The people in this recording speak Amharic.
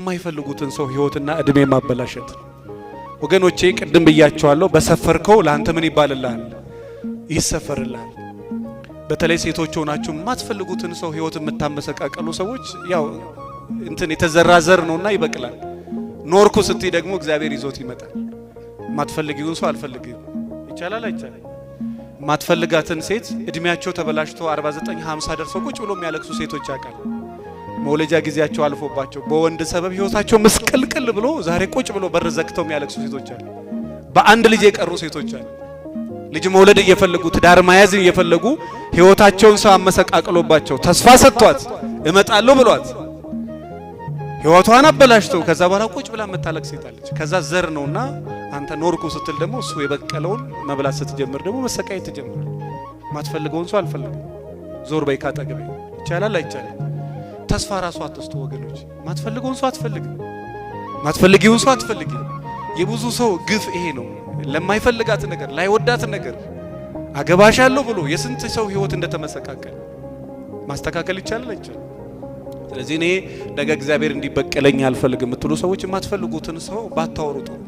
የማይፈልጉትን ሰው ህይወትና እድሜ ማበላሸት ወገኖቼ ቅድም ብያቸዋለሁ። በሰፈርከው ላንተ ምን ይባልልሃል? ይሰፈርልሃል። በተለይ ሴቶች ሆናችሁ የማትፈልጉትን ሰው ህይወት የምታመሰቃቀሉ ሰዎች ያው እንትን የተዘራዘር ነውና ይበቅላል። ኖርኩ ስትይ ደግሞ እግዚአብሔር ይዞት ይመጣል። ማትፈልጊውን ሰው አልፈልግም ይቻላል አይቻልም። ማትፈልጋትን ሴት እድሜያቸው ተበላሽቶ 49 50 ደርሰው ቁጭ ብሎ የሚያለቅሱ ሴቶች ያውቃል። መውለጃ ጊዜያቸው አልፎባቸው በወንድ ሰበብ ህይወታቸው መስቀልቅል ብሎ ዛሬ ቁጭ ብሎ በር ዘግተው የሚያለቅሱ ሴቶች አሉ። በአንድ ልጅ የቀሩ ሴቶች አሉ። ልጅ መውለድ እየፈለጉ ትዳር መያዝ እየፈለጉ ህይወታቸውን ሰው አመሰቃቅሎባቸው ተስፋ ሰጥቷት እመጣለሁ ብሏት ህይወቷን አበላሽተው ከዛ በኋላ ቁጭ ብላ መታለቅ ሴት አለች። ከዛ ዘር ነውና አንተ ኖርኩ ስትል ደግሞ እሱ የበቀለውን መብላት ስትጀምር ደግሞ መሰቃየት ትጀምር። ማትፈልገውን ሰው አልፈልግም ዞር በይ ካጠገቤ ይቻላል አይቻልም። ተስፋ ራሱ አትስጡ ወገኖች። ማትፈልገውን ሰው አትፈልግም፣ ማትፈልጊውን ሰው አትፈልጊም። የብዙ ሰው ግፍ ይሄ ነው። ለማይፈልጋት ነገር ላይወዳት ነገር አገባሻለሁ ብሎ የስንት ሰው ህይወት እንደተመሰቃቀለ ማስተካከል ይቻላል አይቻልም። ስለዚህ እኔ ነገ እግዚአብሔር እንዲበቀለኝ አልፈልግም የምትሉ ሰዎች የማትፈልጉትን ሰው ባታወሩ ጥሩ።